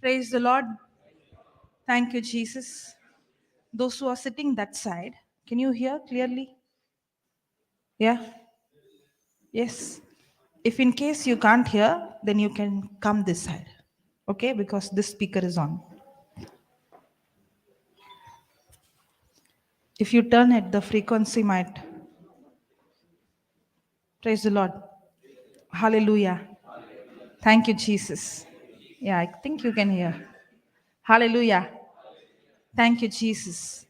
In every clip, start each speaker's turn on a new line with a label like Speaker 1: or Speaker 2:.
Speaker 1: Praise the Lord. Thank you, Jesus. Those who are sitting that side, can you hear clearly? Yeah? Yes. If in case you can't hear, then you can come this side. Okay? Because this speaker is on. If you turn it, the frequency might. Praise the Lord. Hallelujah. Thank you, Jesus. Yeah, I think you can hear. Hallelujah. Thank you, Jesus.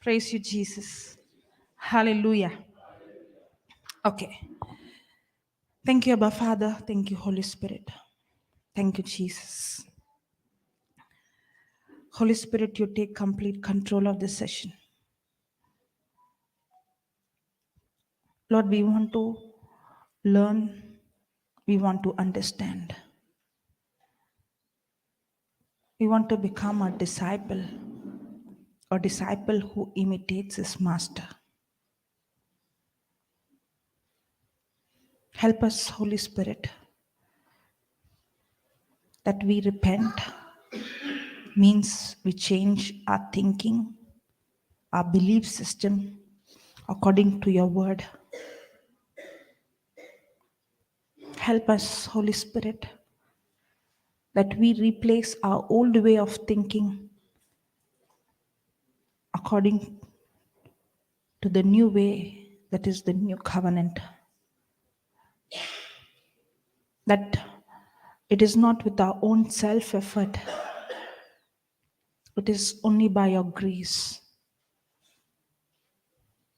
Speaker 1: Praise you, Jesus. Hallelujah. Okay. Thank you, Abba Father. Thank you, Holy Spirit. Thank you, Jesus. Holy Spirit, you take complete control of this session. Lord, we want to learn. We want to understand. We want to become a disciple who imitates his master. Help us, Holy Spirit, that we repent means we change our thinking, our belief system according to your word. Help us, Holy Spirit, that we replace our old way of thinking according to the new way, that is the new covenant. That it is not with our own self-effort, it is only by your grace,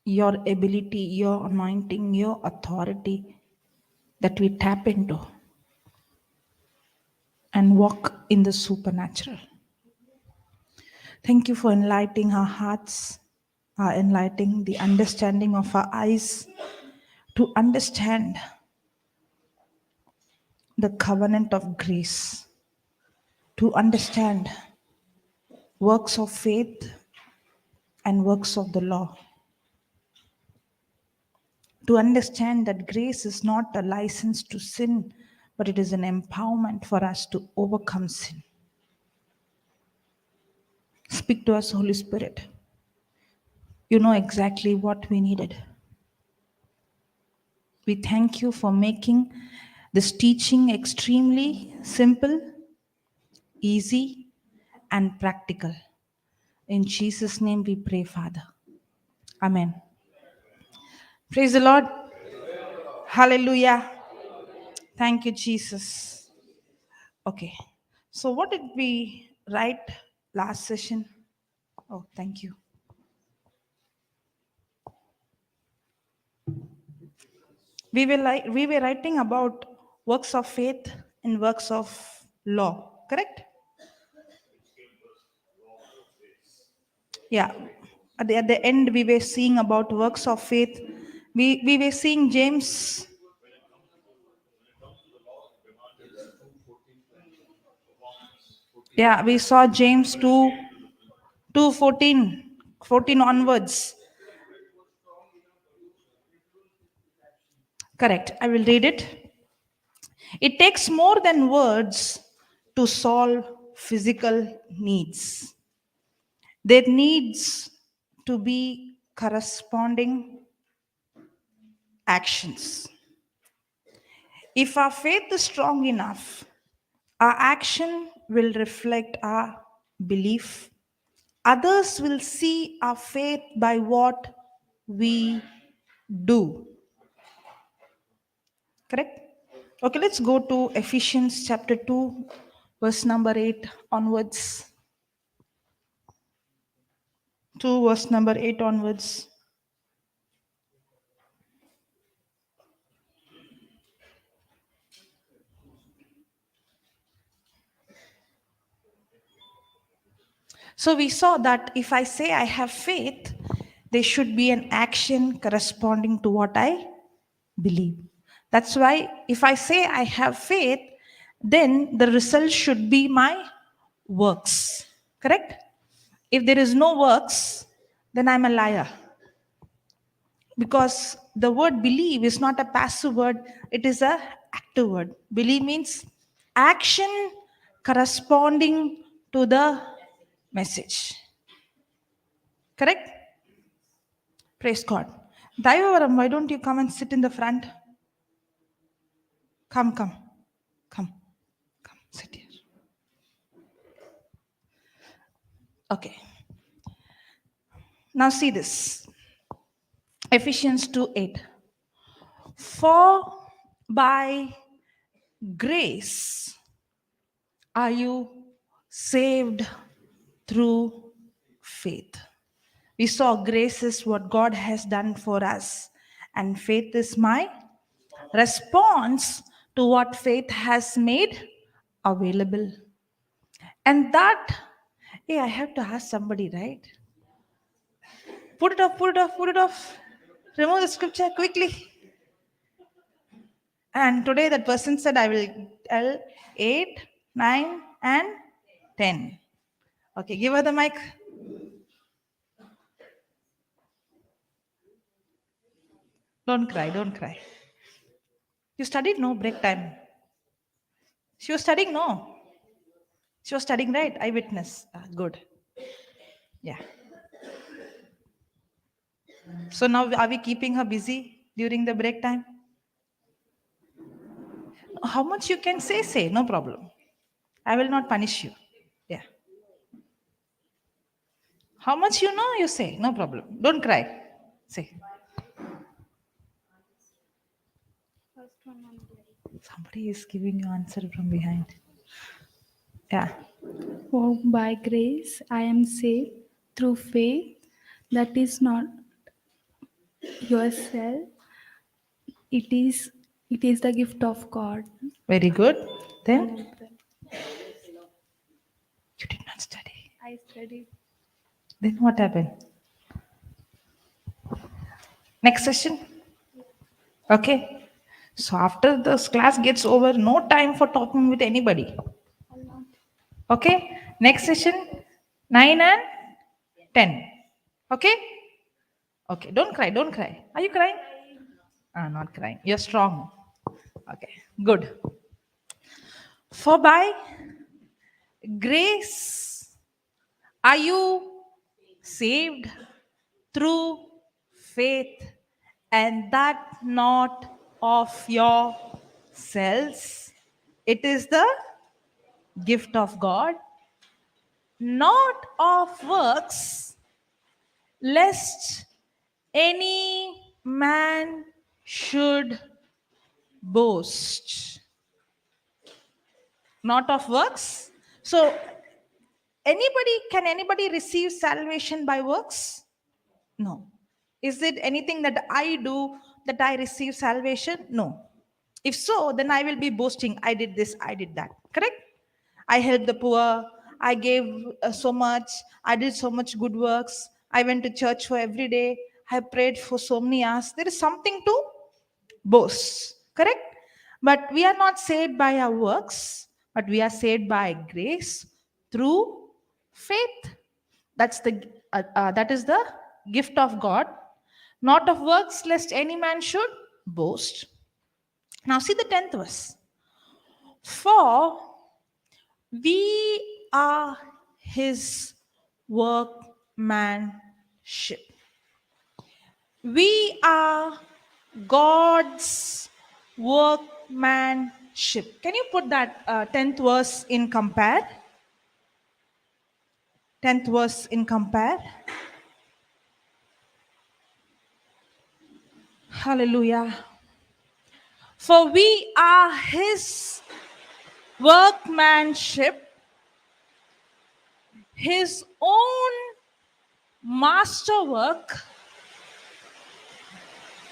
Speaker 1: your ability, your anointing, your authority that we tap into and walk in the supernatural. Thank you for enlightening our hearts, enlightening the understanding of our eyes to understand the covenant of grace, to understand works of faith and works of the law, to understand that grace is not a license to sin, but it is an empowerment for us to overcome sin. Speak to us, Holy Spirit. You know exactly what we needed. We thank you for making this teaching extremely simple, easy, and practical. In Jesus' name we pray, Father. Amen. Praise the Lord. Hallelujah. Thank you, Jesus. Okay. So what did we write last session? Oh, thank you. We were writing about works of faith and works of law, correct? Yeah. At the end, we were seeing about works of faith. We were seeing James. Yeah, we saw James 2:14 onwards. Correct. I will read it. It takes more than words to solve physical needs. There needs to be corresponding actions. If our faith is strong enough, our action will reflect our belief. Others will see our faith by what we do. Correct? Okay, let's go to Ephesians chapter 2, verse number 8 onwards. 2 verse number 8 onwards. So we saw that if I say I have faith, there should be an action corresponding to what I believe. That's why if I say I have faith, then the result should be my works. Correct? If there is no works, then I'm a liar. Because the word believe is not a passive word, it is a active word. Believe means action corresponding to the message. Correct? Praise God. Dayavaram, why don't you come and sit in the front? Come, come, come, come, sit here. Okay. Now see this. Ephesians 2:8. For by grace are you saved through faith. We saw grace is what God has done for us, and faith is my response to what faith has made available. And that, hey, I have to ask somebody, right? Put it off, put it off, put it off. Remove the scripture quickly. And today that person said, I will tell 8, 9, and 10. Okay, give her the mic. Don't cry, don't cry. You studied? No, break time. She was studying? No. She was studying, right? Eyewitness. Good. Yeah. So now are we keeping her busy during the break time? How much you can say, no problem. I will not punish you. Yeah. How much you know, you say, no problem. Don't cry. Say. Somebody is giving you answer from behind. Yeah.
Speaker 2: For by grace I am saved through faith, that is not yourself. It is the gift of God.
Speaker 1: Very good. Then
Speaker 2: And
Speaker 1: you did not study.
Speaker 2: I studied.
Speaker 1: Then what happened? Next session. Okay. So after this class gets over, no time for talking with anybody. Okay. Next session, 9 and 10. Okay. Okay. Don't cry. Don't cry. Are you crying? Not crying. You're strong. Okay. Good. For by grace are you saved through faith, and that not of yourselves. It is the gift of God, not of works, lest any man should boast. Not of works. So, can anybody receive salvation by works? No. Is it anything that I do that I receive salvation? No. If so, then I will be boasting, I did this, I did that. Correct? I helped the poor, I gave so much, I did so much good works, I went to church for every day, I prayed for so many hours. There is something to boast. Correct? But we are not saved by our works, but we are saved by grace through faith. That is the gift of God, not of works, lest any man should boast. Now see the 10th verse. For we are his workmanship. We are God's workmanship. Can you put that 10th verse in compare? 10th verse in compare. Hallelujah. For we are his workmanship, his own masterwork,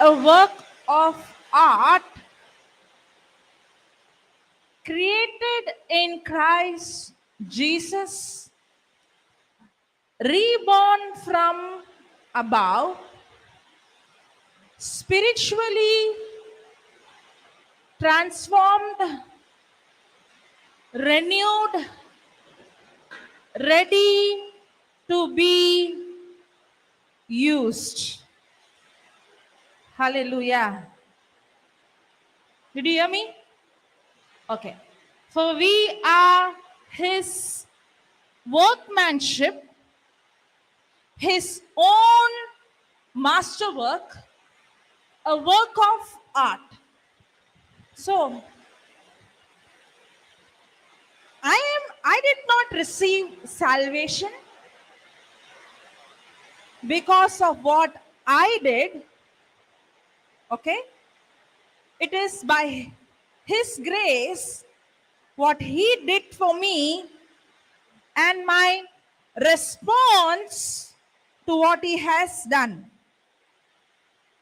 Speaker 1: a work of art created in Christ Jesus, reborn from above, spiritually transformed, renewed, ready to be used. Hallelujah. Did you hear me? Okay. For we are his workmanship, his own masterwork, a work of art. So I did not receive salvation because of what I did. Okay? It is by his grace, what he did for me, and my response to what he has done.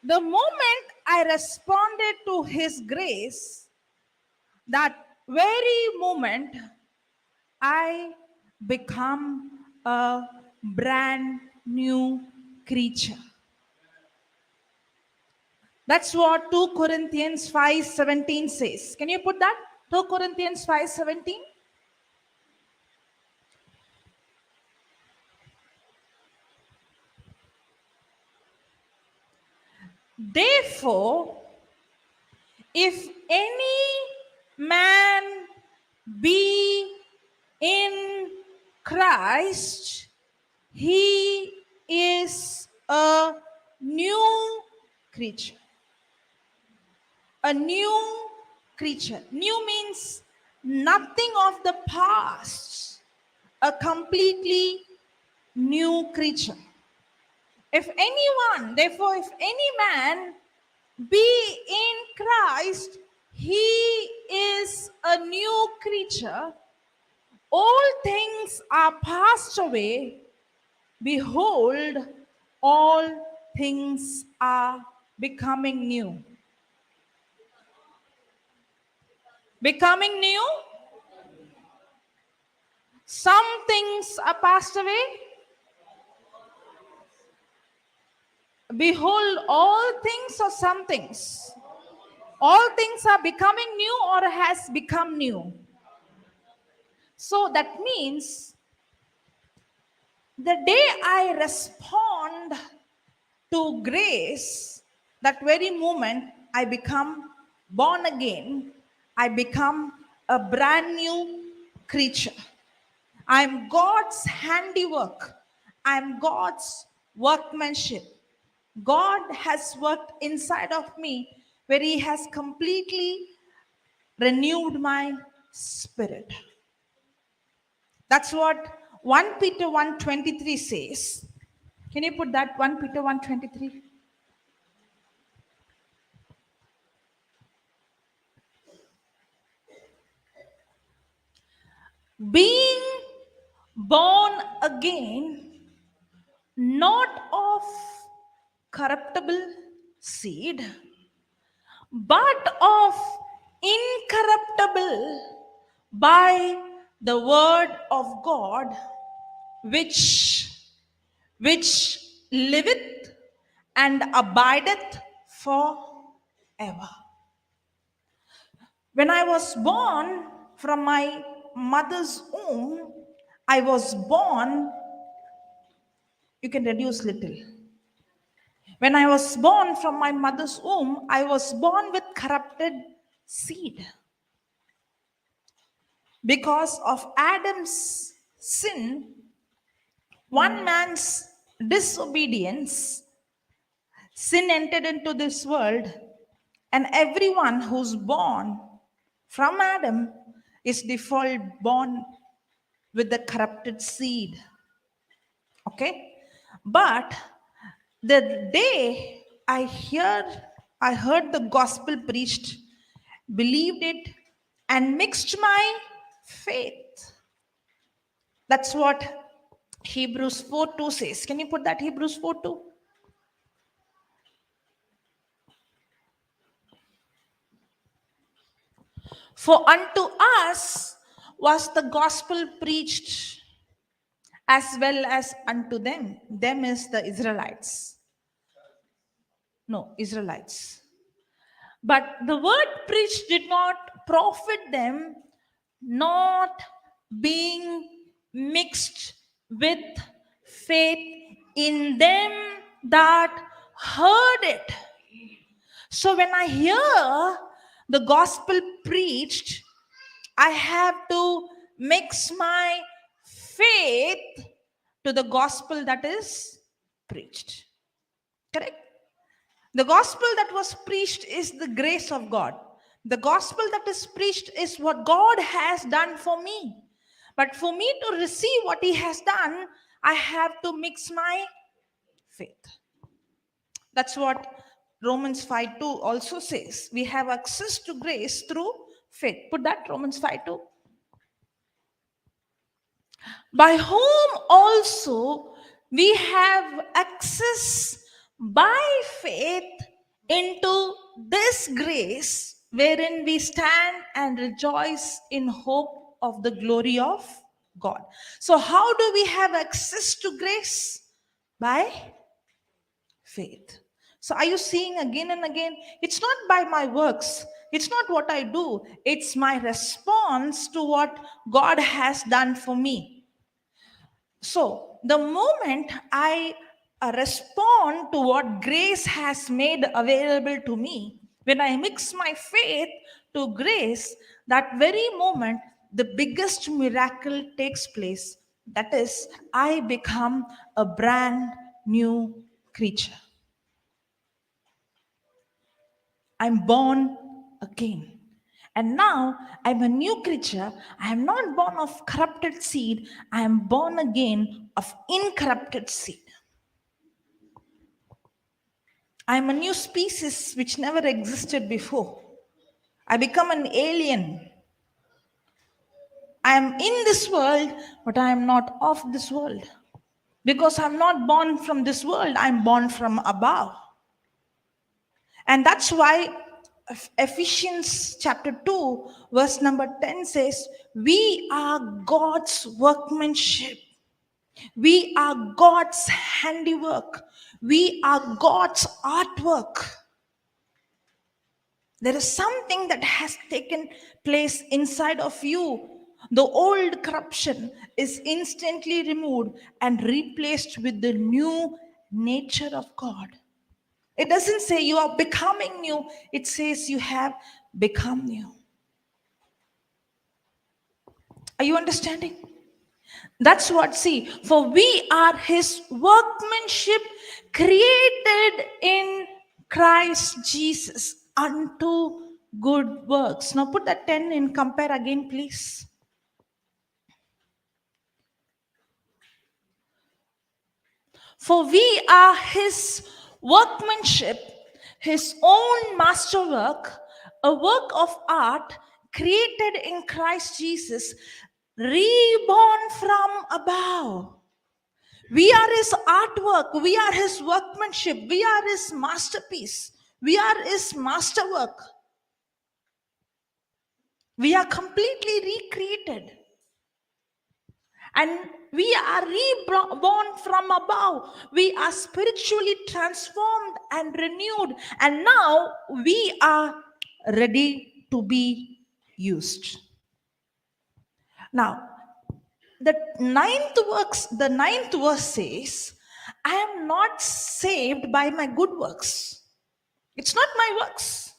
Speaker 1: The moment I responded to his grace, that very moment I become a brand new creature. That's what 2 Corinthians 5:17 says. Can you put that? 2 Corinthians 5:17. Therefore, if any man be in Christ, he is a new creature. A new creature. New means nothing of the past. A completely new creature. If anyone, therefore, if any man be in Christ, he is a new creature. All things are passed away. Behold, all things are becoming new. Becoming new. Some things are passed away. Behold, all things or some things. All things are becoming new or has become new. So that means the day I respond to grace, that very moment I become born again, I become a brand new creature. I'm God's handiwork. I'm God's workmanship. God has worked inside of me where He has completely renewed my spirit. That's what 1 Peter 1:23 says. Can you put that 1 Peter 1:23? Being born again, not of corruptible seed, but of incorruptible, by the word of God, which liveth and abideth forever. When I was born from my mother's womb, I was born, you can reduce little. When I was born from my mother's womb, I was born with corrupted seed. Because of Adam's sin, one man's disobedience, sin entered into this world, and everyone who's born from Adam is default born with the corrupted seed. Okay? But the day I heard the gospel preached, believed it, and mixed my faith. That's what Hebrews 4:2 says. Can you put that Hebrews 4:2? For unto us was the gospel preached as well as unto them. Them is the Israelites. No, Israelites. But the word preached did not profit them, not being mixed with faith in them that heard it. So when I hear the gospel preached, I have to mix my faith to the gospel that is preached. Correct? The gospel that was preached is the grace of God. The gospel that is preached is what God has done for me. But for me to receive what He has done, I have to mix my faith. That's what Romans 5:2 also says. We have access to grace through faith. Put that, Romans 5:2. By whom also we have access by faith into this grace wherein we stand and rejoice in hope of the glory of God. So, how do we have access to grace? By faith. So, are you seeing again and again? It's not by my works, it's not what I do, it's my response to what God has done for me. So, the moment I respond to what grace has made available to me, when I mix my faith to grace, that very moment, the biggest miracle takes place. That is, I become a brand new creature. I'm born again. And now I'm a new creature. I am not born of corrupted seed. I am born again of incorrupted seed. I am a new species which never existed before. I become an alien. I am in this world, but I am not of this world. Because I'm not born from this world, I'm born from above. And that's why Ephesians chapter 2, verse number 10 says, we are God's workmanship. We are God's handiwork. We are God's artwork. There is something that has taken place inside of you. The old corruption is instantly removed and replaced with the new nature of God. It doesn't say you are becoming new, it says you have become new. Are you understanding? That's what, see, for we are His workmanship created in Christ Jesus unto good works. Now put that 10 in, compare again, please. For we are His workmanship, His own masterwork, a work of art created in Christ Jesus, reborn from above. We are His artwork, we are His workmanship, we are His masterpiece, we are His masterwork. We are completely recreated. And we are reborn from above. We are spiritually transformed and renewed. And now we are ready to be used. Now, the ninth verse says, I am not saved by my good works. It's not my works.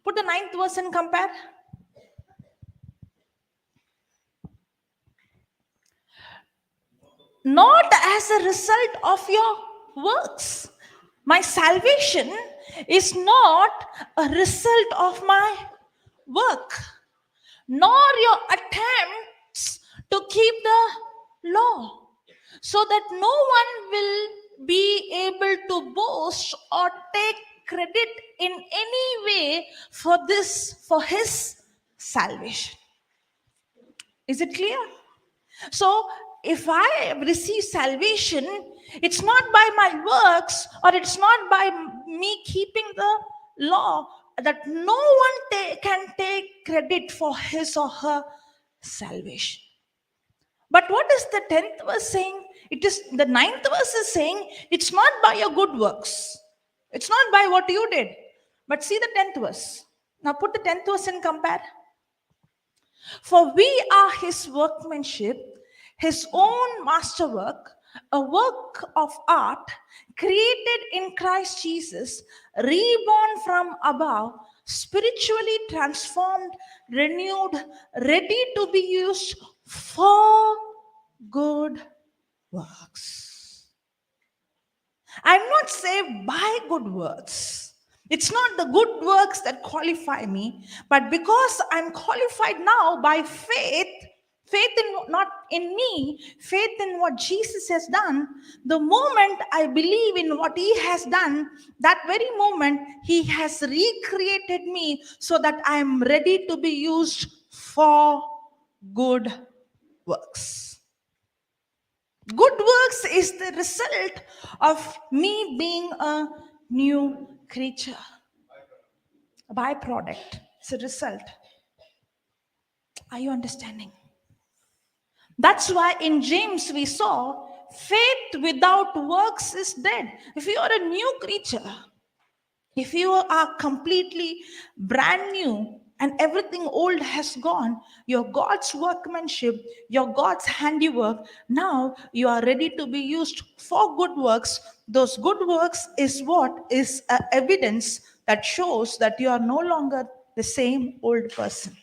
Speaker 1: Put the ninth verse and compare. Not as a result of your works. My salvation is not a result of my work, nor your attempts to keep the law, so that no one will be able to boast or take credit in any way for his salvation. Is it clear? So, if I receive salvation, it's not by my works or it's not by me keeping the law, that no one can take credit for his or her salvation. But what is the 10th verse saying? It is the 9th verse is saying it's not by your good works, it's not by what you did. But see the 10th verse. Now put the 10th verse and compare. For we are His workmanship, His own masterwork, a work of art created in Christ Jesus, reborn from above, spiritually transformed, renewed, ready to be used for good works. I'm not saved by good works. It's not the good works that qualify me, but because I'm qualified now by faith, faith in not in me, faith in what Jesus has done, the moment I believe in what he has done, that very moment he has recreated me so that I am ready to be used for good works. Good works is the result of me being a new creature, a byproduct. It's a result. Are you understanding? That's why in James we saw faith without works is dead. If you are a new creature, if you are completely brand new and everything old has gone, you're God's workmanship, you're God's handiwork, now you are ready to be used for good works. Those good works is what is evidence that shows that you are no longer the same old person.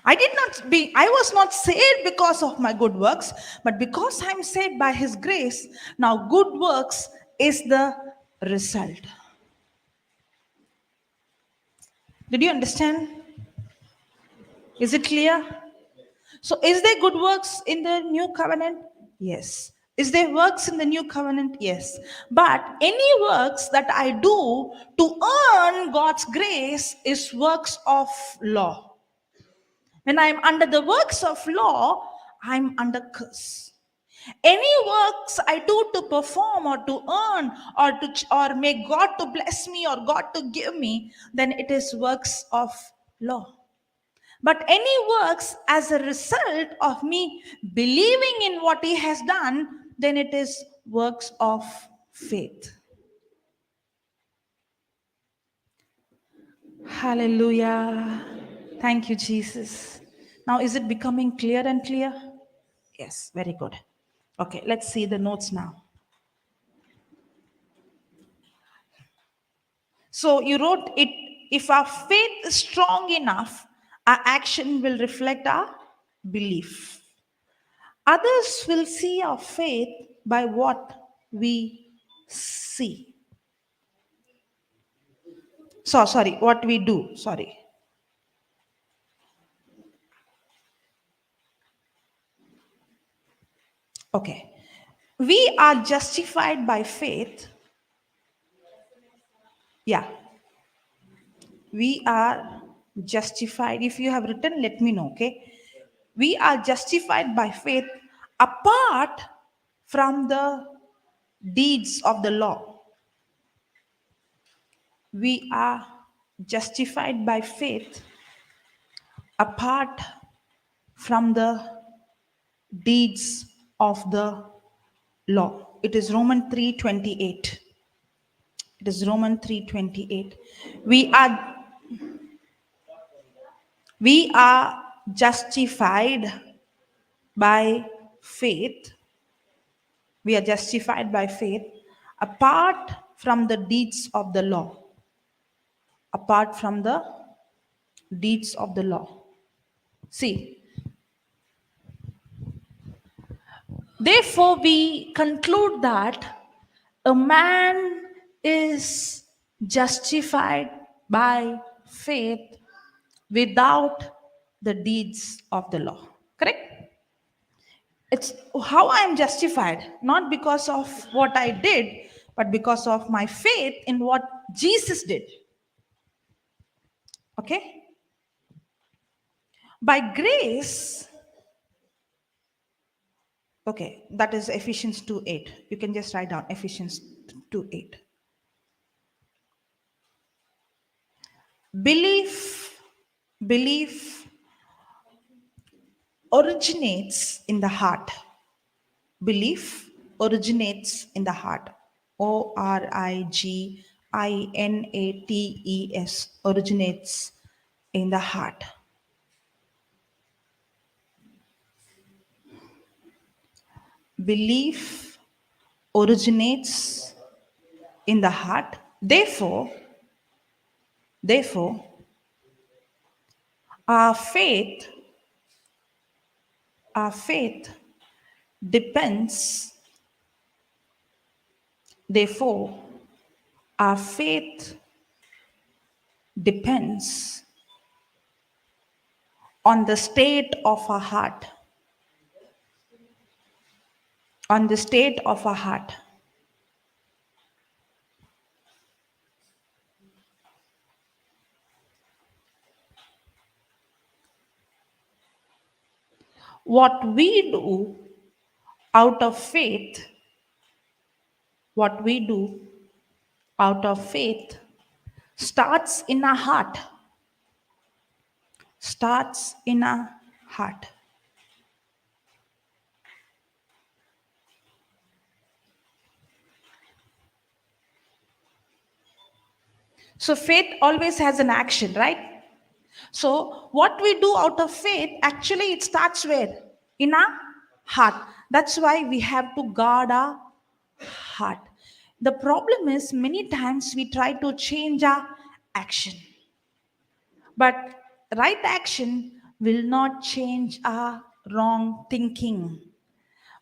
Speaker 1: I was not saved because of my good works, but because I'm saved by his grace, now good works is the result. Did you understand? Is it clear? So, is there good works in the new covenant? Yes. Is there works in the new covenant? Yes. But any works that I do to earn God's grace is works of law. When I'm under the works of law, I'm under curse. Any works I do to perform or to earn or make God to bless me or God to give me, then it is works of law. But any works as a result of me believing in what he has done, then it is works of faith. Hallelujah. Thank you, Jesus. Now, is it becoming clear and clear? Yes, very good. Okay, let's see the notes now. So, you wrote it, if our faith is strong enough, our action will reflect our belief. Others will see our faith by what we see. Sorry, what we do. Sorry. Okay. We are justified by faith. Yeah. We are justified. If you have written, let me know, okay? We are justified by faith apart from the deeds of the law. We are justified by faith apart from the deeds of the law. It is Romans 3:28. It is Romans 3:28. We are justified by faith. We are justified by faith apart from the deeds of the law. Apart from the deeds of the law. See, therefore, we conclude that a man is justified by faith without the deeds of the law. Correct? It's how I am justified, not because of what I did, but because of my faith in what Jesus did. Okay? By grace, okay, that is Ephesians 2:8. You can just write down Ephesians 2:8. Belief originates in the heart. Belief originates in the heart. Originates, originates in the heart. Belief originates in the heart. Therefore, Our faith, our faith depends, therefore, our faith depends on the state of our heart. On the state of our heart. What we do out of faith, what we do out of faith starts in our heart. Starts in our heart. So faith always has an action, right? So what we do out of faith, actually it starts where? In our heart. That's why we have to guard our heart. The problem is many times we try to change our action. But right action will not change our wrong thinking.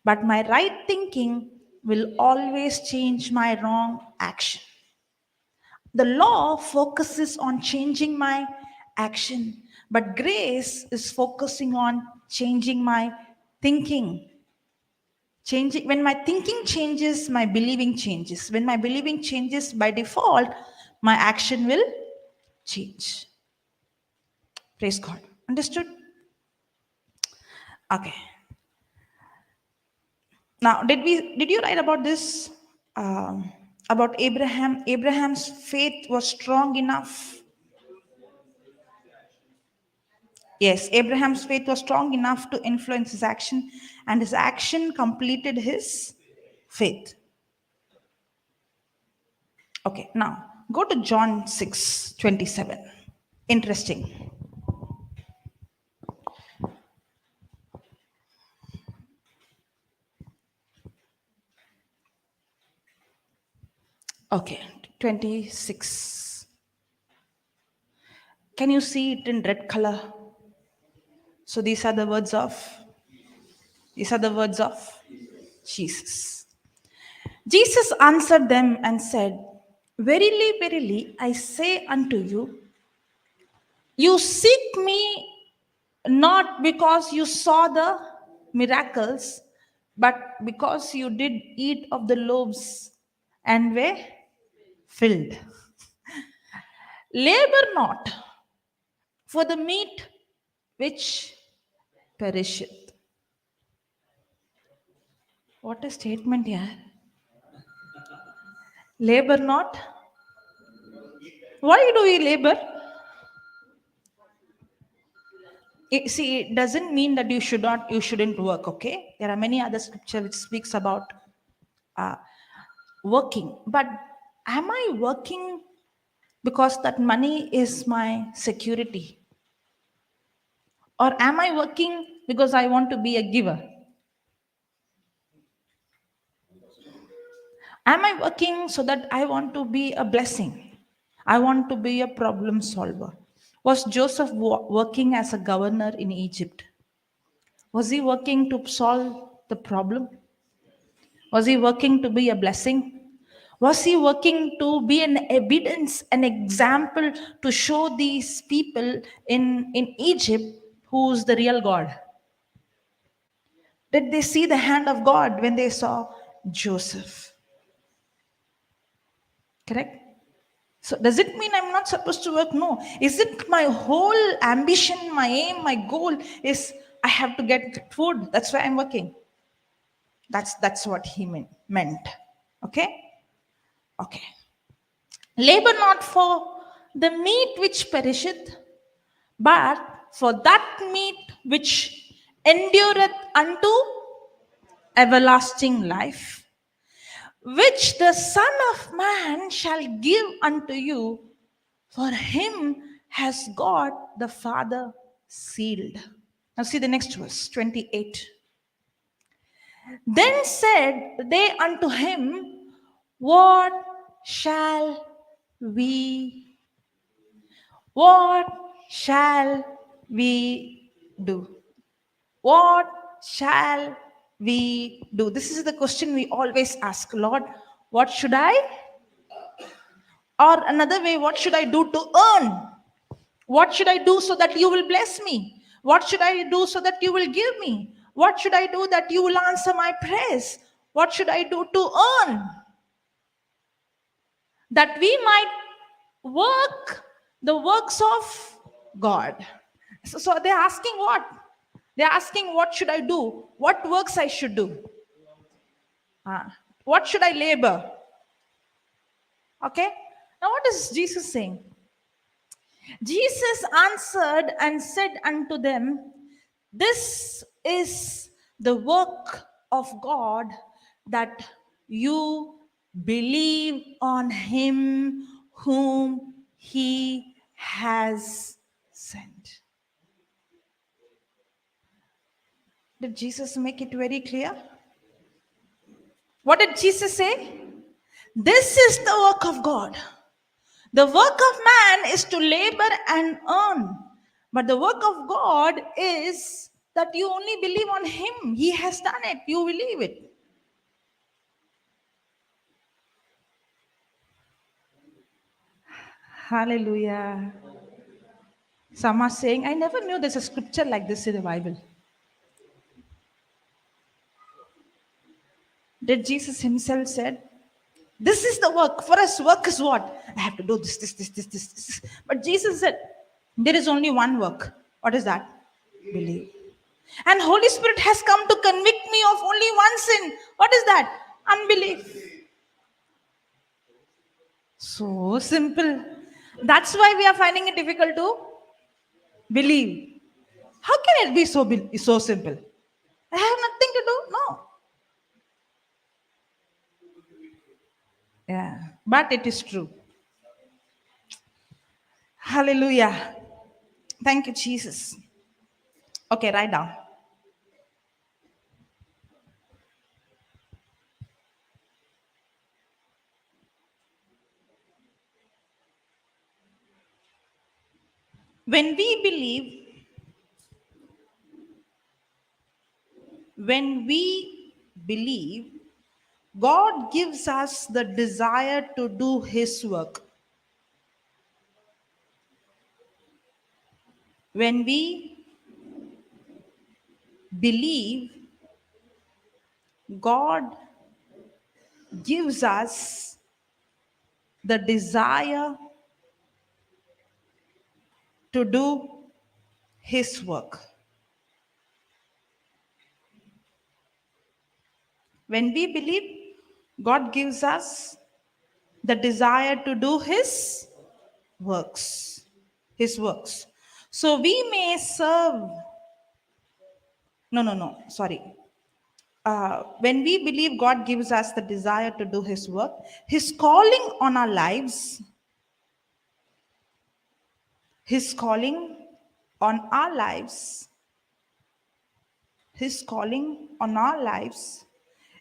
Speaker 1: But my right thinking will always change my wrong action. The law focuses on changing my action, but grace is focusing on changing my thinking. Changing when my thinking changes, my believing changes. When my believing changes, by default, my action will change. Praise God. Understood? Okay. Now, did you write about this? About Abraham? Abraham's faith was strong enough. Yes, Abraham's faith was strong enough to influence his action, and his action completed his faith. Okay, now go to John 6:27. Interesting. Okay, 26. Can you see it in red color? So these are the words of Jesus. Jesus answered them and said, "Verily, verily, I say unto you, you seek me not because you saw the miracles, but because you did eat of the loaves and were filled. Labor not for the meat which perisheth." What a statement here. Labor not. Why do we labor? See, it doesn't mean that you shouldn't work, okay? There are many other scripture which speaks about uh, working. But am I working because that money is my security? Or am I working because I want to be a giver? Am I working so that I want to be a blessing? I want to be a problem solver. Was Joseph working as a governor in Egypt? Was he working to solve the problem? Was he working to be a blessing? Was he working to be an evidence, an example to show these people in Egypt who's the real God? Did they see the hand of God when they saw Joseph? Correct? So does it mean I'm not supposed to work? No. Is it my whole ambition, my aim, my goal is I have to get food? That's why I'm working. That's what he meant. Okay? Okay. Labor not for the meat which perisheth, but for that meat which endureth unto everlasting life, which the Son of Man shall give unto you, for him has God the Father sealed. Now see the next verse, 28. Then said they unto him, What shall we, what shall we do? What shall we do? This is the question we always ask. Lord, what should I? Or another way, what should I do to earn? What should I do so that you will bless me? What should I do so that you will give me? What should I do that you will answer my prayers? What should I do to earn? That we might work the works of God. So they're asking what? They're asking what should I do? What works I should do? What should I labor? Okay? Now what is Jesus saying? Jesus answered and said unto them, this is the work of God, that you believe on him whom he has sent. Did Jesus make it very clear? What did Jesus say? This is the work of God. The work of man is to labor and earn. But the work of God is that you only believe on him. He has done it. You believe it. Hallelujah. Some are saying, I never knew there's a scripture like this in the Bible. Did Jesus himself said, this is the work. For us, work is what? I have to do this. But Jesus said, there is only one work. What is that? Believe. And Holy Spirit has come to convict me of only one sin. What is that? Unbelief. So simple. That's why we are finding it difficult to believe. How can it be so simple? I have nothing to do. No. Yeah. But it is true. Hallelujah. Thank you, Jesus. Okay, write down. When we believe, when we believe, God gives us the desire to do his work. When we believe, God gives us the desire to do his work. When we believe, God gives us the desire to do his works. His works. So we may serve. No, sorry. When we believe, God gives us the desire to do his work, his calling on our lives, his calling on our lives, his calling on our lives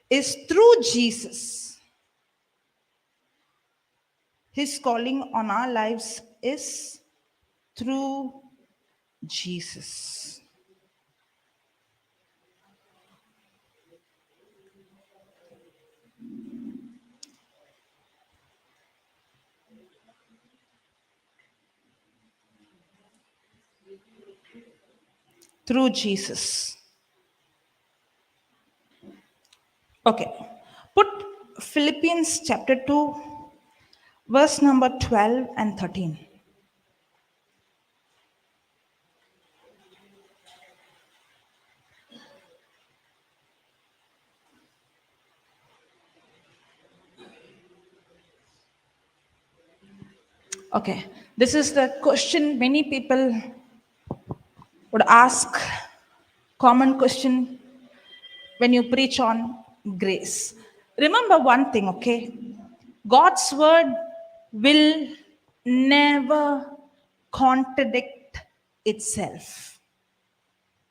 Speaker 1: is through Jesus. His calling on our lives is through Jesus. Through Jesus. Okay. Put Philippians chapter 2, verse number 12 and 13. Okay. This is the question many people would ask. Common question when you preach on grace. Remember one thing, okay? God's word will never contradict itself.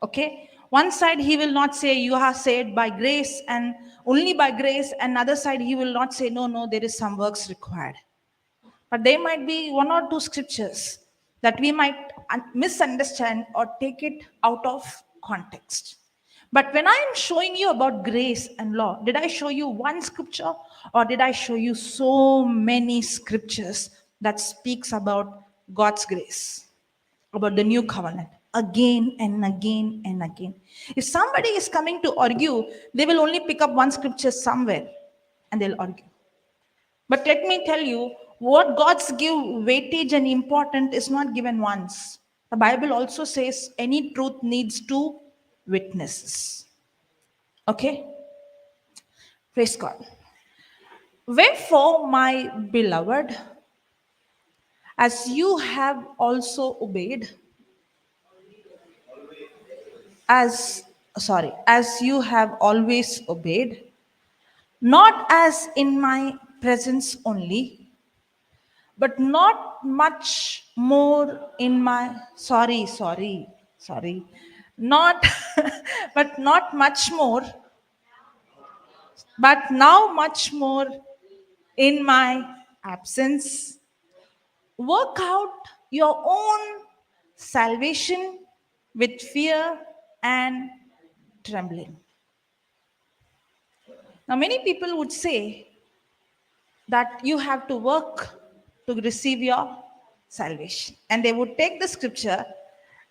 Speaker 1: Okay? One side he will not say you are saved by grace and only by grace, and other side he will not say no, there is some works required. But there might be one or two scriptures that we might misunderstand or take it out of context. But when I am showing you about grace and law, did I show you one scripture or did I show you so many scriptures that speaks about God's grace, about the new covenant, again and again and again? If somebody is coming to argue, they will only pick up one scripture somewhere and they'll argue. But let me tell you, what God's give weightage and important is not given once. The Bible also says any truth needs two witnesses. Okay? Praise God. Wherefore, my beloved, as you have also obeyed, as you have always obeyed, not as in my presence only, but not much more in my sorry not but not much more, but now much more in my absence, work out your own salvation with fear and trembling. Now many people would say that you have to work to receive your salvation. And they would take the scripture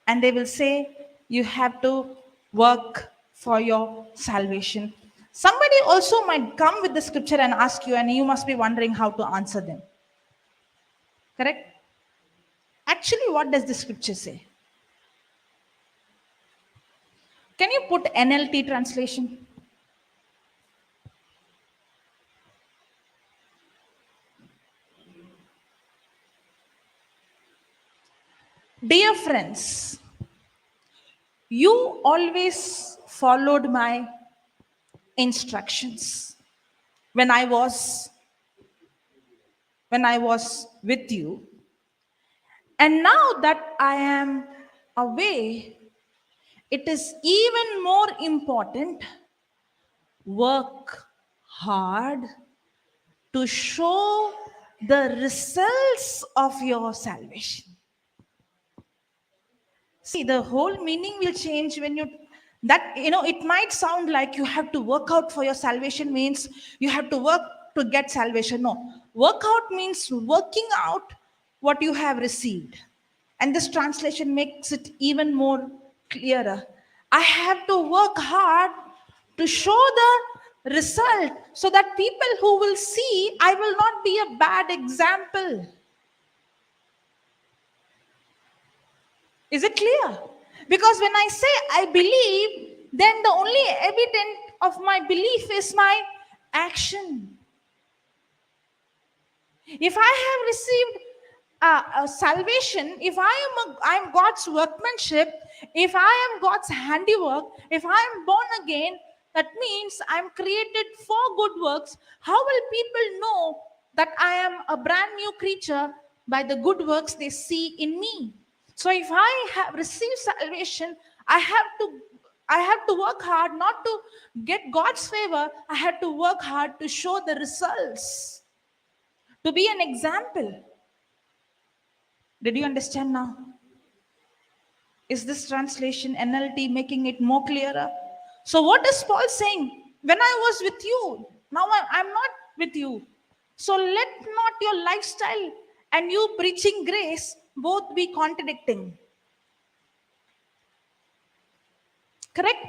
Speaker 1: and they will say, you have to work for your salvation. Somebody also might come with the scripture and ask you, and you must be wondering how to answer them. Correct? Actually, what does the scripture say? Can you put NLT translation? Dear friends, you always followed my instructions when I was with you, and now that I am away, it is even more important. Work hard to show the results of your salvation. See, the whole meaning will change when it might sound like you have to work out for your salvation means you have to work to get salvation. No, work out means working out what you have received. And this translation makes it even more clearer. I have to work hard to show the result so that people who will see I will not be a bad example. Is it clear? Because when I say I believe, then the only evidence of my belief is my action. If I have received a salvation, if I'm God's workmanship, if I am God's handiwork, if I am born again, that means I'm created for good works. How will people know that I am a brand new creature? By the good works they see in me. So if I have received salvation, I have to work hard not to get God's favor. I have to work hard to show the results, to be an example. Did you understand now? Is this translation NLT making it more clearer? So what is Paul saying? When I was with you, now I'm not with you. So let not your lifestyle and you preaching grace both be contradicting. Correct?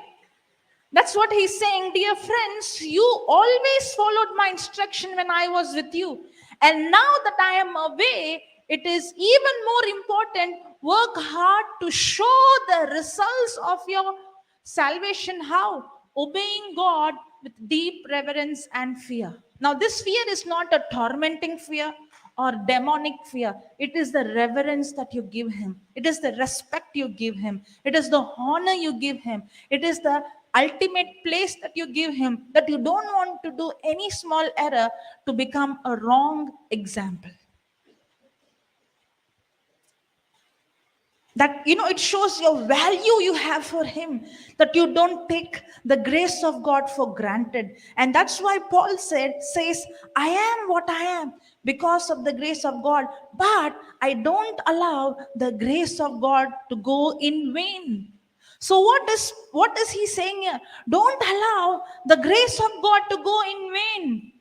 Speaker 1: That's what he's saying. Dear friends, you always followed my instruction when I was with you. And now that I am away, it is even more important. Work hard to show the results of your salvation. How? Obeying God with deep reverence and fear. Now, this fear is not a tormenting fear or demonic fear. It is the reverence that you give him. It is the respect you give him. It is the honor you give him. It is the ultimate place that you give him, that you don't want to do any small error to become a wrong example. That, it shows your value you have for him, that you don't take the grace of God for granted. And that's why Paul says, I am what I am because of the grace of God, but I don't allow the grace of God to go in vain. So what is he saying here? Don't allow the grace of God to go in vain,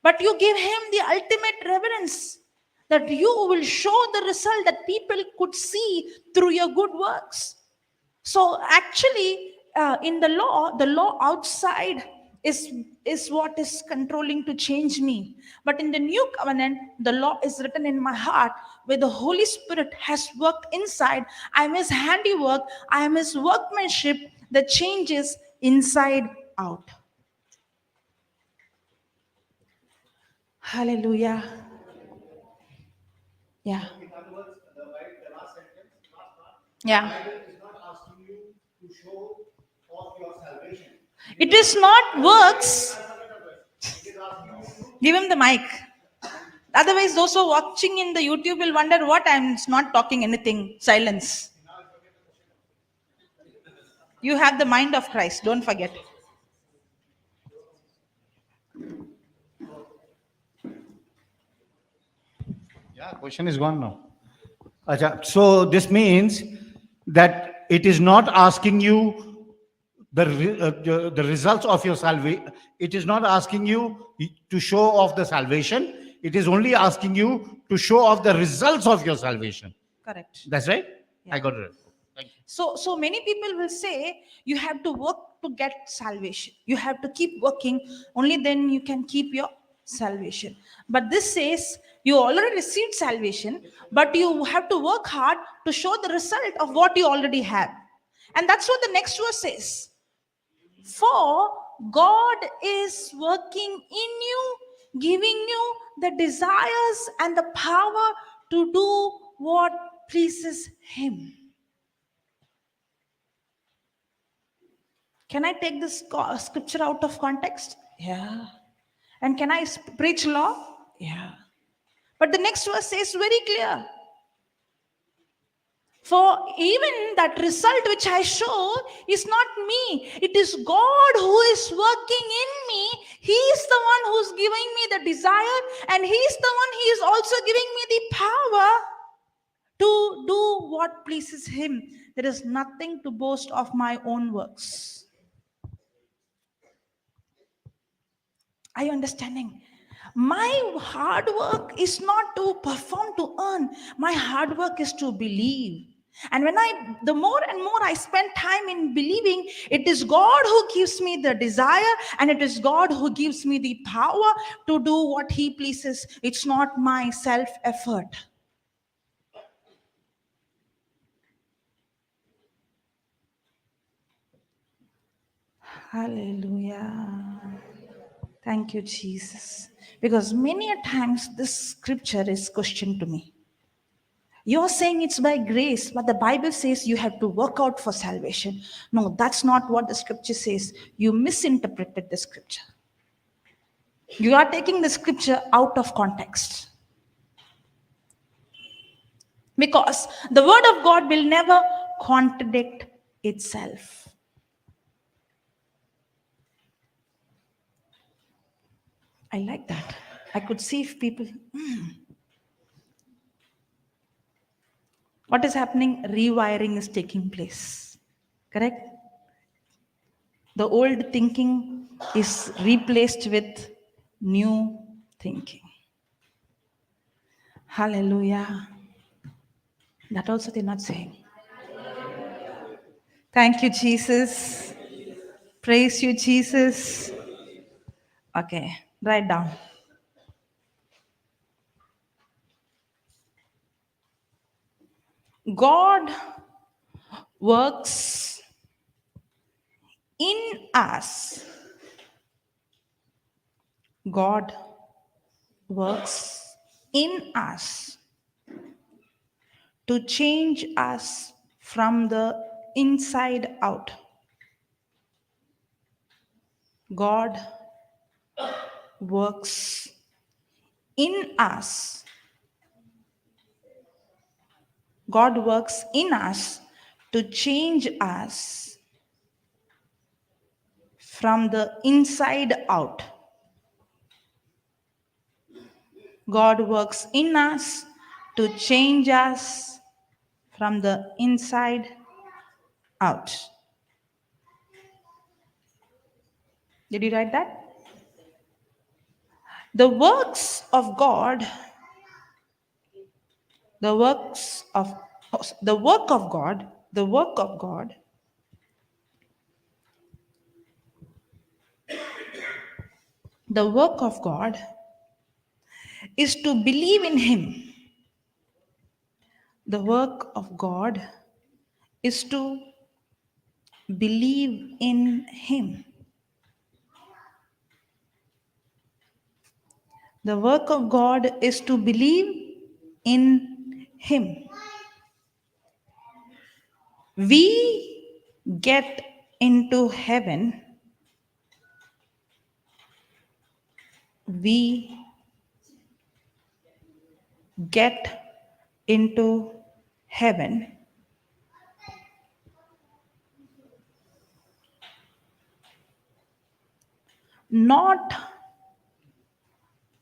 Speaker 1: but you give him the ultimate reverence, that you will show the result that people could see through your good works. So actually, in the law outside is what is controlling to change me. But in the new covenant, the law is written in my heart, where the Holy Spirit has worked inside. I am his handiwork, I am his workmanship that changes inside out. Hallelujah. Yeah.
Speaker 3: In other words, the last sentence, last part, the
Speaker 1: Yeah.
Speaker 3: Bible is not asking you to show off your salvation.
Speaker 1: It is not works.
Speaker 3: It is asking you to.
Speaker 1: Give him the mic. Otherwise, those who are watching in the YouTube will wonder what I'm not talking anything. Silence. You have the mind of Christ. Don't forget.
Speaker 3: Yeah, question is gone now. Acha, so this means that it is not asking you the results of your salvation. It is not asking you to show off the salvation. It is only asking you to show off the results of your salvation.
Speaker 1: Correct.
Speaker 3: That's right.
Speaker 1: Yeah.
Speaker 3: I got it. Right. Thank you.
Speaker 1: So many people will say you have to work to get salvation. You have to keep working. Only then you can keep your salvation. But this says you already received salvation, but you have to work hard to show the result of what you already have. And that's what the next verse says. For God is working in you, giving you the desires and the power to do what pleases Him. Can I take this scripture out of context? Yeah. And can I preach law? Yeah. But the next verse says very clear. For even that result which I show is not me. It is God who is working in me. He is the one who's giving me the desire, and He is the one He is also giving me the power to do what pleases Him. There is nothing to boast of my own works. Are you understanding? My hard work is not to perform to earn. My hard work is to believe. And the more and more I spend time in believing, it is God who gives me the desire, and it is God who gives me the power to do what He pleases. It's not my self effort. Hallelujah. Thank you, Jesus. Because many a times this scripture is questioned to me. You're saying it's by grace, but the Bible says you have to work out for salvation. No, that's not what the scripture says. You misinterpreted the scripture. You are taking the scripture out of context. Because the word of God will never contradict itself. I like that. I could see if people, what is happening? Rewiring is taking place. Correct? The old thinking is replaced with new thinking. Hallelujah. That also they're not saying. Thank you, Jesus. Praise you, Jesus. Okay, write down. God works in us. God works in us to change us from the inside out. God works in us God works in us to change us from the inside out. God works in us to change us from the inside out. Did you write that? The works of God, the works of the work of God, the work of God the work of God is to believe in Him. The work of God is to believe in Him. The work of God is to believe in Him. We get into heaven, we get into heaven not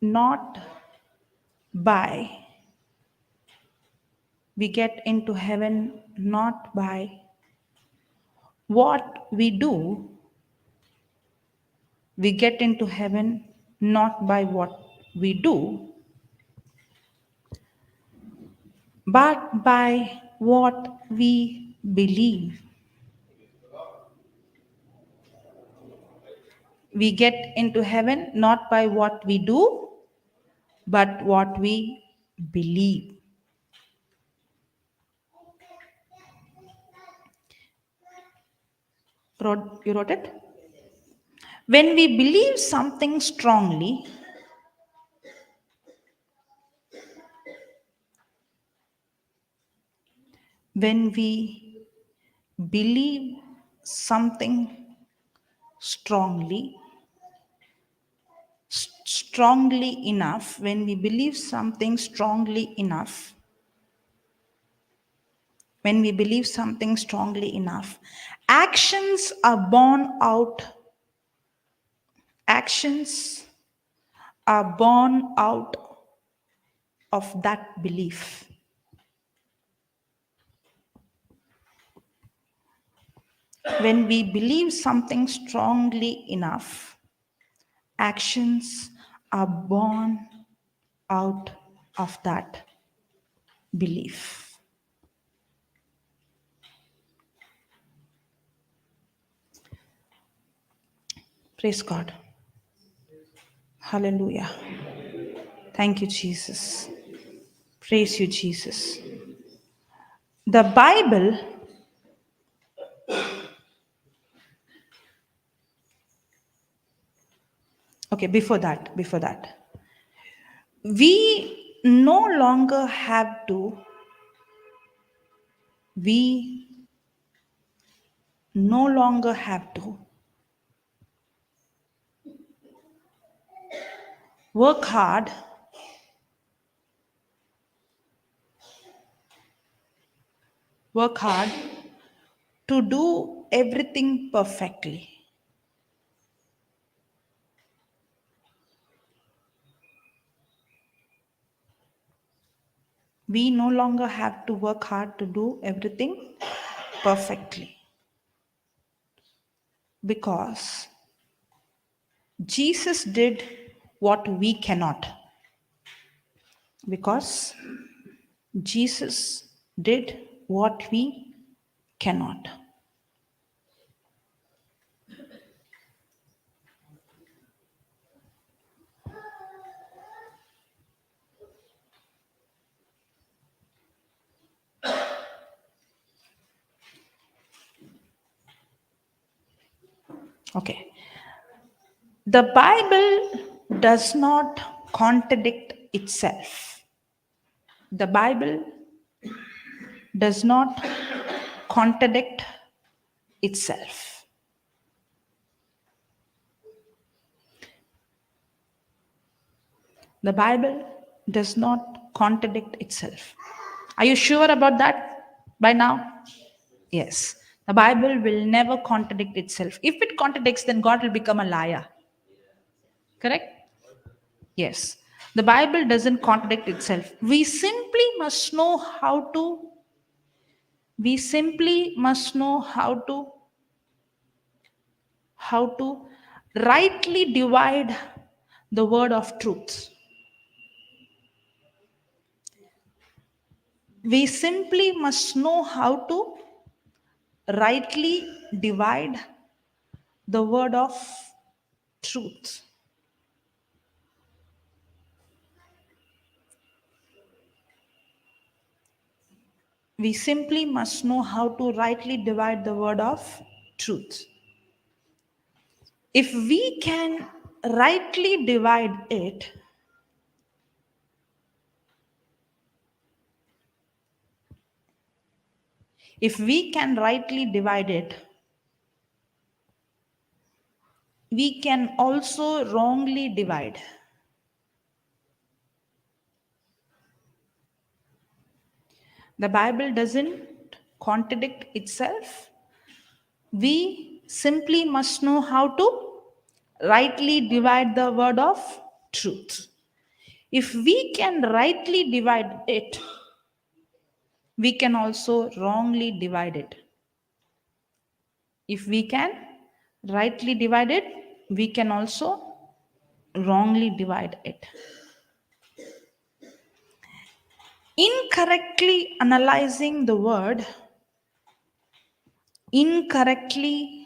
Speaker 1: not by we get into heaven not by what we do. We get into heaven not by what we do, but by what we believe. We get into heaven not by what we do, but what we believe. You wrote it? When we believe something strongly, when we believe something strongly, strongly enough, when we believe something strongly enough, when we believe something strongly enough, actions are born out, actions are born out of that belief. When we believe something strongly enough, actions are born out of that belief. Praise God. Hallelujah. Thank you, Jesus. Praise you, Jesus. The Bible okay, before that, we no longer have to, we no longer have to work hard to do everything perfectly. We no longer have to work hard to do everything perfectly because Jesus did what we cannot. Because Jesus did what we cannot. Okay. The Bible does not contradict itself. The Bible does not contradict itself. The Bible does not contradict itself. Are you sure about that by now? Yes. The Bible will never contradict itself. If it contradicts, then God will become a liar. Correct? Yes. The Bible doesn't contradict itself. We simply must know how to rightly divide the word of truth. We simply must know how to rightly divide the word of truth. We simply must know how to rightly divide the word of truth. If we can rightly divide it, if we can rightly divide it, we can also wrongly divide. The Bible doesn't contradict itself. We simply must know how to rightly divide the word of truth. If we can rightly divide it, we can also wrongly divide it. If we can rightly divide it, we can also wrongly divide it. Incorrectly analyzing the word, incorrectly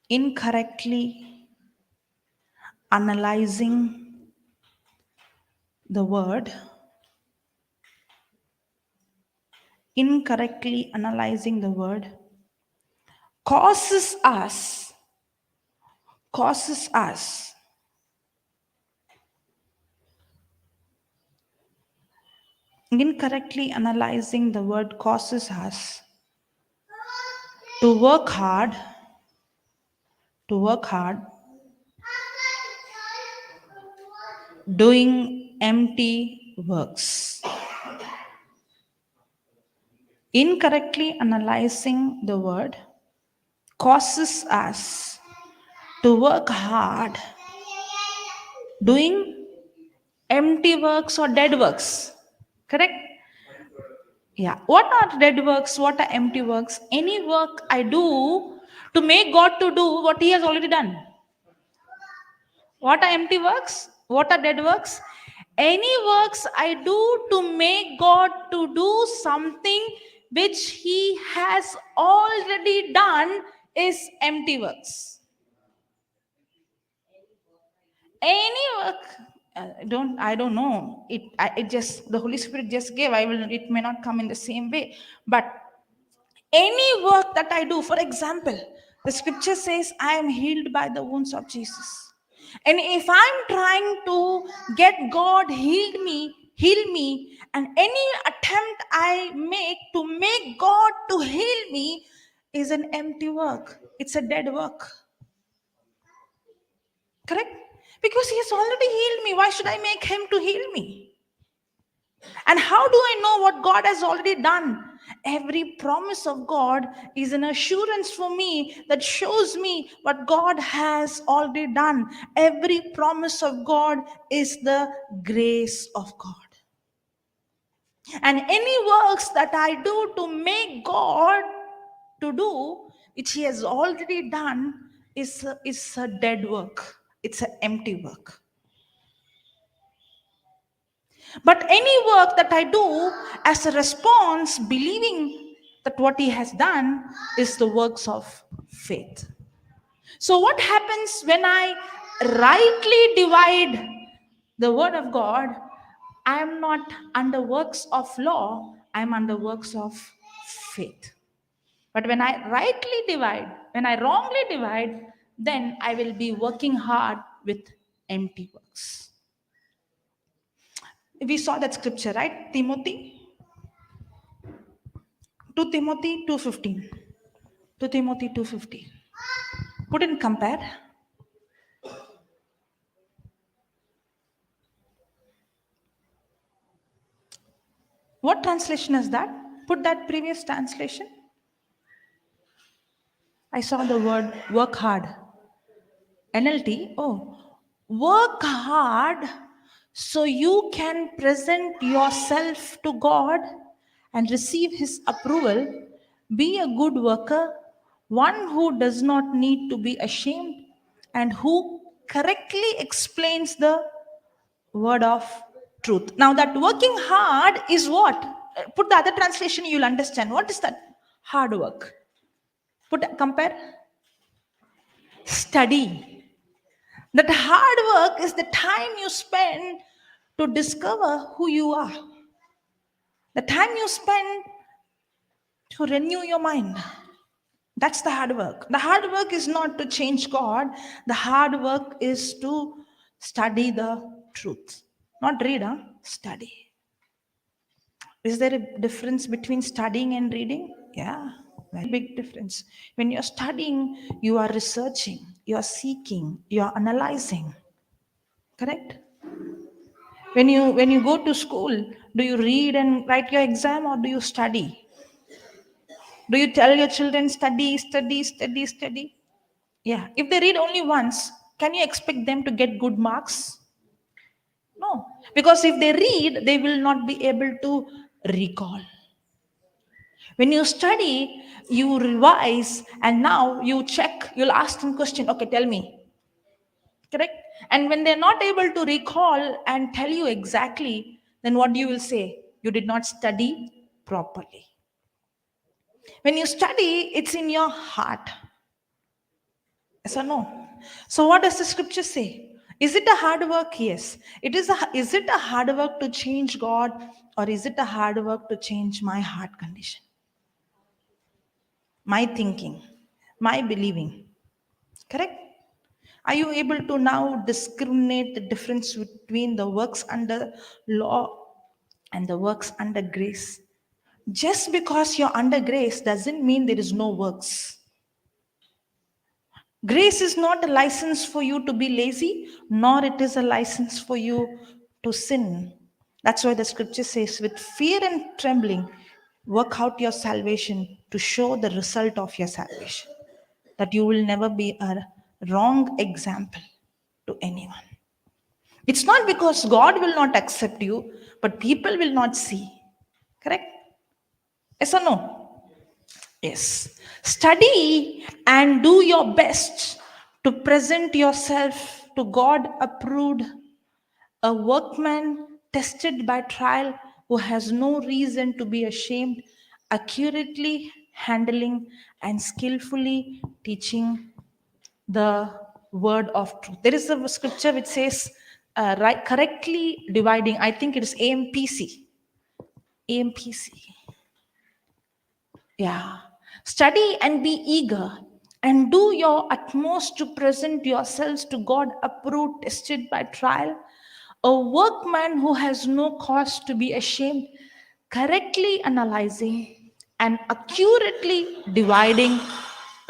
Speaker 1: analyzing the word, incorrectly analyzing the word causes us, incorrectly analyzing the word causes us to work hard, to work hard, doing empty works. Incorrectly analyzing the word causes us to work hard, doing empty works or dead works. Correct? Yeah. What are dead works? What are empty works? Any work I do to make God to do what He has already done. What are empty works? What are dead works? Any works I do to make God to do something which He has already done is empty works. Any work, I don't know. It just the Holy Spirit just gave. It may not come in the same way, but any work that I do, for example, the scripture says, I am healed by the wounds of Jesus. And if I'm trying to get God heal me, and any attempt I make to make God to heal me is an empty work. It's a dead work. Correct? Because He has already healed me. Why should I make Him to heal me? And how do I know what God has already done? Every promise of God is an assurance for me that shows me what God has already done. Every promise of God is the grace of God. And any works that I do to make God to do, which He has already done, is a dead work. It's an empty work. But any work that I do as a response, believing that what He has done is the works of faith. So, what happens when I rightly divide the word of God? I am not under works of law, I am under works of faith. But when I rightly divide, when I wrongly divide, then I will be working hard with empty works. We saw that scripture, right? Timothy 2 Timothy 2:15. 2 Timothy 2:15. Put in compare. What translation is that? Put that previous translation. I saw the word work hard. NLT. Oh, work hard so you can present yourself to God and receive His approval. Be a good worker, one who does not need to be ashamed and who correctly explains the word of truth. Now, that working hard is what? Put the other translation, you'll understand. What is that? Hard work. Compare. Study. That hard work is the time you spend to discover who you are. The time you spend to renew your mind. That's the hard work. The hard work is not to change God. The hard work is to study the truth. Not read, huh? Study. Is there a difference between studying and reading? Yeah, very big difference. When you're studying, you are researching, you are seeking, you are analyzing. Correct? When you go to school, do you read and write your exam or do you study? Do you tell your children study, study, study, study? Yeah. If they read only once, can you expect them to get good marks? No. Because if they read, they will not be able to recall. When you study, you revise, and now you check, you'll ask them question, okay, tell me. Correct? And when they're not able to recall and tell you exactly, then what you will say? You did not study properly. When you study, it's in your heart. Yes or no? So what does the scripture say? Is it a hard work? Yes. Is it a hard work to change God, or is it a hard work to change my heart condition? My thinking, my believing. Correct? Are you able to now discriminate the difference between the works under law and the works under grace? Just because you're under grace doesn't mean there is no works. Grace is not a license for you to be lazy, nor it is a license for you to sin. That's why the scripture says, with fear and trembling, work out your salvation to show the result of your salvation. That you will never be a wrong example to anyone. It's not because God will not accept you, but people will not see. Correct? Yes or no? Yes. Study and do your best to present yourself to God approved, a workman tested by trial who has no reason to be ashamed, accurately handling and skillfully teaching the word of truth. There is a scripture which says, right, correctly dividing. I think it is AMPC. AMPC. Yeah. Study and be eager and do your utmost to present yourselves to God approved, tested by trial, a workman who has no cause to be ashamed, correctly analyzing and accurately dividing,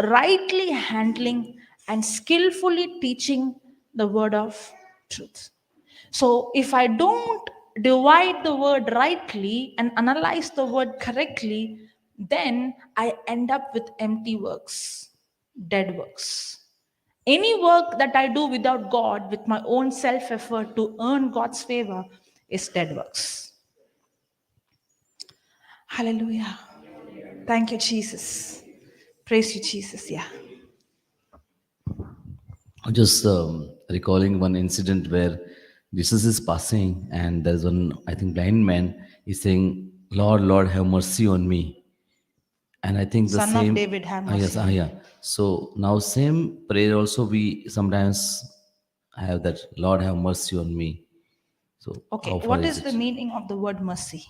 Speaker 1: rightly handling, and skillfully teaching the word of truth. So, if I don't divide the word rightly and analyze the word correctly, then I end up with empty works, dead works. Any work that I do without God, with my own self effort to earn God's favor, is dead works. Hallelujah. Thank you, Jesus. Praise you, Jesus. Yeah.
Speaker 4: Just recalling one incident where Jesus is passing, and there's one, I think, blind man is saying, Lord, Lord, have mercy on me. And I think the
Speaker 1: Son of
Speaker 4: same,
Speaker 1: David, have
Speaker 4: yes,
Speaker 1: mercy on
Speaker 4: yeah.
Speaker 1: me.
Speaker 4: So now same prayer also we sometimes have that, Lord, have mercy on me. So how
Speaker 1: Okay,
Speaker 4: far
Speaker 1: what
Speaker 4: is
Speaker 1: is the
Speaker 4: it?
Speaker 1: meaning of the word mercy?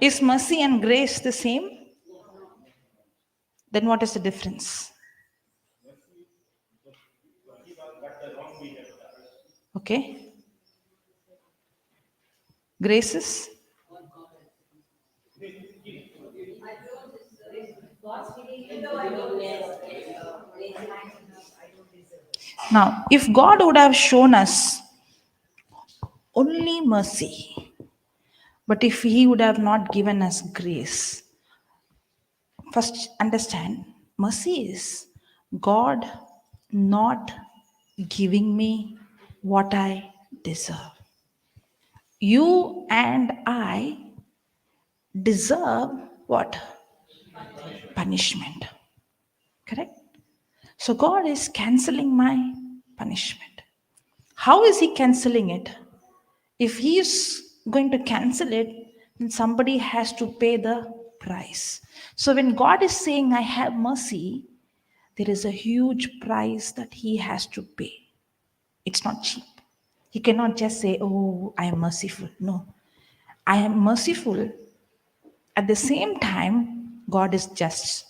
Speaker 1: Is mercy and grace the same? Then what is the difference? Okay. Graces. Now, if God would have shown us Only mercy. But if He would have not given us grace, first understand, mercy is God not giving me what I deserve. You and I deserve what? Punishment. Correct? So God is canceling my punishment. How is He canceling it? If He is going to cancel it, then somebody has to pay the price. So when God is saying, I have mercy, there is a huge price that He has to pay. It's not cheap. He cannot just say, oh, I am merciful. No. I am merciful. At the same time, God is just.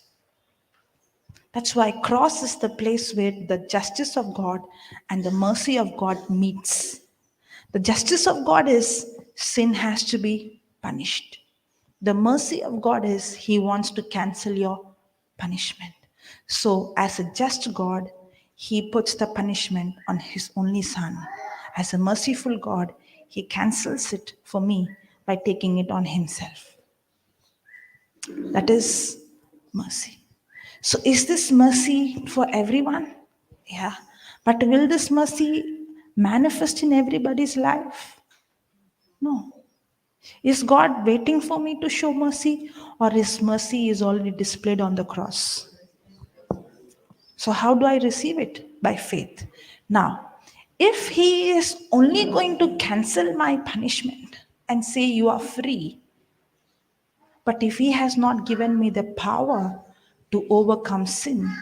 Speaker 1: That's why cross is the place where the justice of God and the mercy of God meets. The justice of God is sin has to be punished. The mercy of God is He wants to cancel your punishment. So, as a just God, He puts the punishment on His only Son. As a merciful God, He cancels it for me by taking it on Himself. That is mercy. So, is this mercy for everyone? Yeah. But will this mercy manifest in everybody's life? No. Is God waiting for me to show mercy, or His mercy is already displayed on the cross? So, how do I receive it? By faith. Now, if He is only going to cancel my punishment and say, you are free, but if He has not given me the power to overcome sin,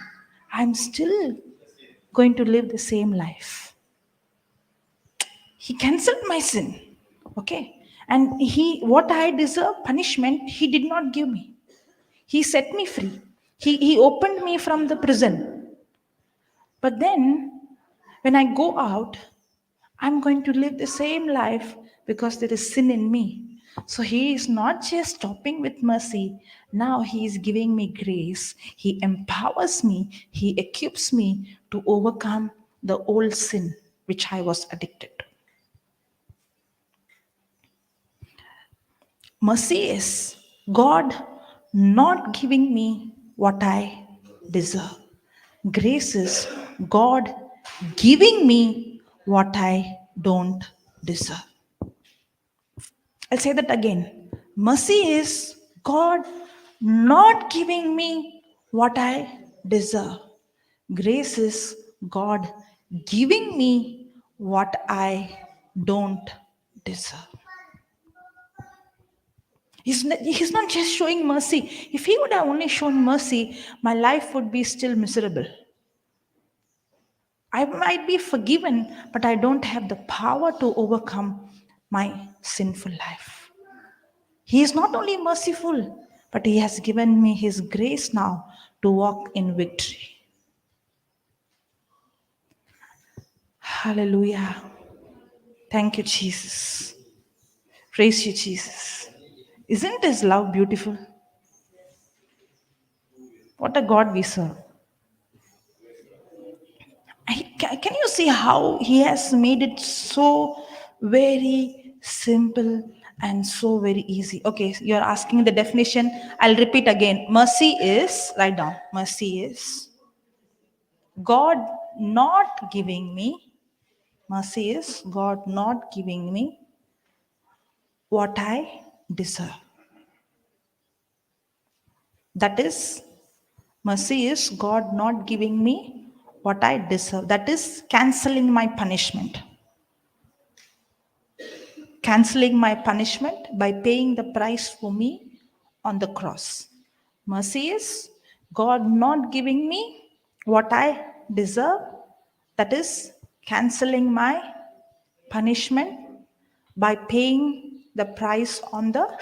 Speaker 1: I'm still going to live the same life. He cancelled my sin. Okay. And what I deserve, punishment, He did not give me. He set me free. He opened me from the prison. But then, when I go out, I'm going to live the same life because there is sin in me. So He is not just stopping with mercy. Now He is giving me grace. He empowers me. He equips me to overcome the old sin which I was addicted to. Mercy is God not giving me what I deserve. Grace is God giving me what I don't deserve. I'll say that again. Mercy is God not giving me what I deserve. Grace is God giving me what I don't deserve. He's not just showing mercy. If He would have only shown mercy, my life would be still miserable. I might be forgiven, but I don't have the power to overcome my sinful life. He is not only merciful, but He has given me His grace now to walk in victory. Hallelujah. Thank you, Jesus. Praise you, Jesus. Isn't His love beautiful? What a God we serve. Can you see how He has made it so very simple and so very easy? Okay, you're asking the definition. I'll repeat again. Mercy is, write down, mercy is God not giving me, mercy is God not giving me what I deserve. That is, mercy is God not giving me what I deserve. That is canceling my punishment. Canceling my punishment by paying the price for me on the cross. Mercy is God not giving me what I deserve. That is canceling my punishment by paying the price on the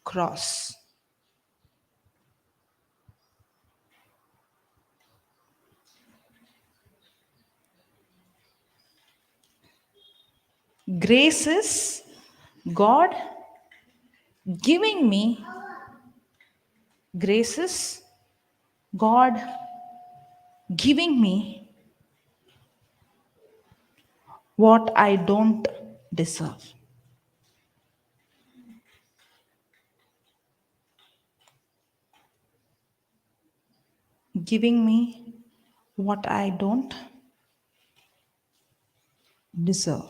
Speaker 1: cross. Grace is God giving me, grace is God giving me what I don't deserve. Giving me what I don't deserve.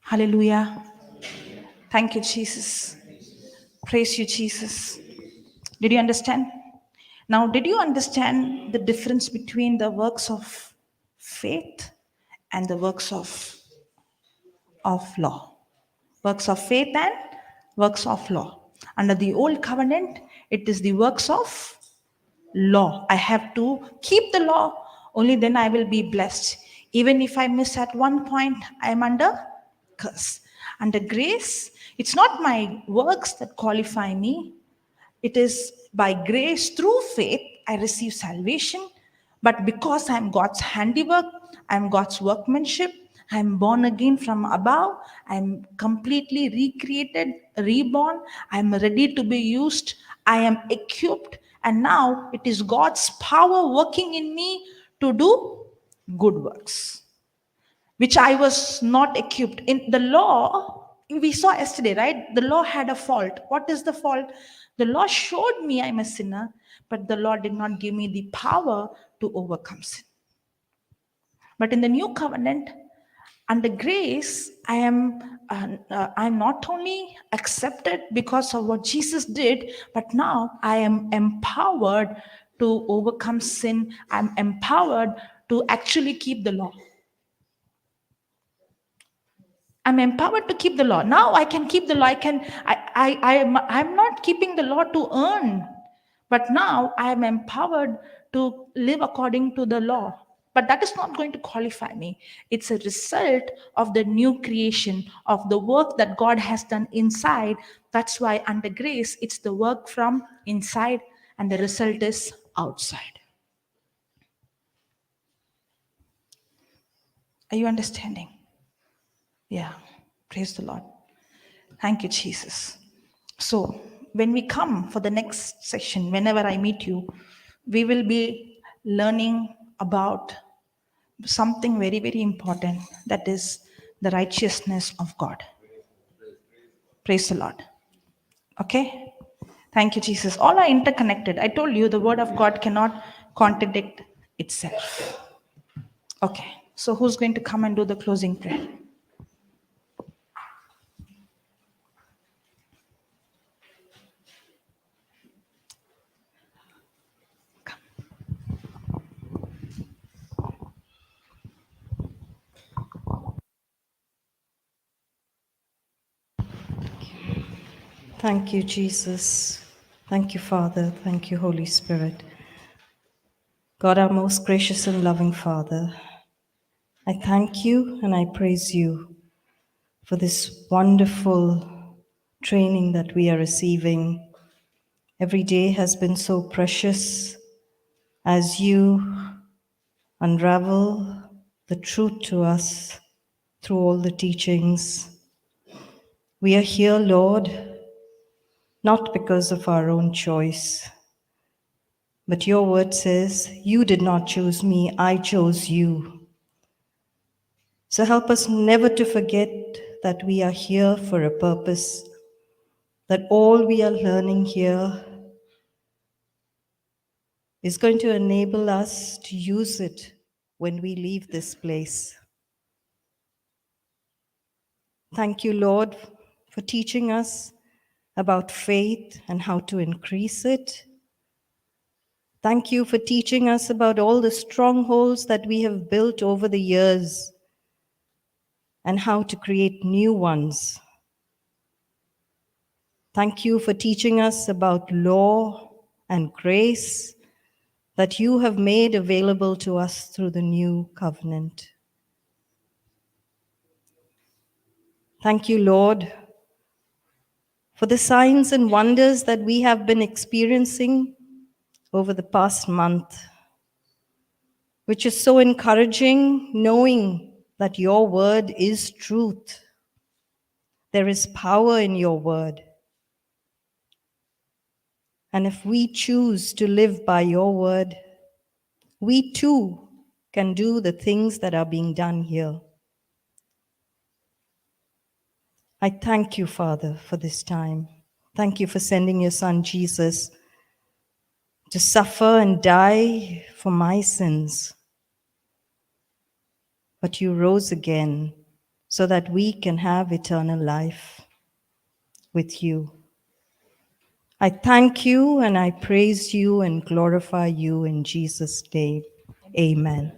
Speaker 1: Hallelujah. Thank you, Jesus. Praise you, Jesus. Did you understand? Now, did you understand the difference between the works of faith and the works of law? Works of faith and works of law. Under the old covenant, it is the works of law. I have to keep the law, only then I will be blessed. Even if I miss at one point, I am under curse. Under grace, it's not my works that qualify me. It is by grace through faith I receive salvation. But because I am God's handiwork, I am God's workmanship, I am born again from above, I am completely recreated, reborn, I am ready to be used, I am equipped, and now it is God's power working in me to do good works, which I was not equipped. In the law, we saw yesterday, right? The law had a fault. What is the fault? The law showed me I'm a sinner, but the law did not give me the power to overcome sin. But in the new covenant, under grace, I'm not only accepted because of what Jesus did, but now I am empowered to overcome sin. I'm empowered to actually keep the law. I'm empowered to keep the law. Now I can keep the law. I'm not keeping the law to earn, but now I am empowered to live according to the law. But that is not going to qualify me. It's a result of the new creation, of the work that God has done inside. That's why under grace, it's the work from inside, and the result is outside. Are you understanding? Yeah. Praise the Lord. Thank you, Jesus. So, when we come for the next session, whenever I meet you, we will be learning about something very, very important, that is the righteousness of God. Praise the Lord. Okay? Thank you, Jesus. All are interconnected. I told you the word of God cannot contradict itself. Okay. So, who's going to come and do the closing prayer?
Speaker 5: Thank you, Jesus. Thank you, Father. Thank you, Holy Spirit. God, our most gracious and loving Father, I thank you and I praise you for this wonderful training that we are receiving. Every day has been so precious as you unravel the truth to us through all the teachings. We are here, Lord, not because of our own choice, but your word says, you did not choose me, I chose you. So help us never to forget that we are here for a purpose, that all we are learning here is going to enable us to use it when we leave this place. Thank you, Lord, for teaching us about faith and how to increase it. Thank you for teaching us about all the strongholds that we have built over the years and how to create new ones. Thank you for teaching us about law and grace that you have made available to us through the new covenant. Thank you, Lord, for the signs and wonders that we have been experiencing over the past month, which is so encouraging, knowing that your word is truth. There is power in your word. And if we choose to live by your word, we too can do the things that are being done here. I thank you, Father, for this time. Thank you for sending your son Jesus to suffer and die for my sins. But you rose again so that we can have eternal life with you. I thank you and I praise you and glorify you in Jesus' name. Amen.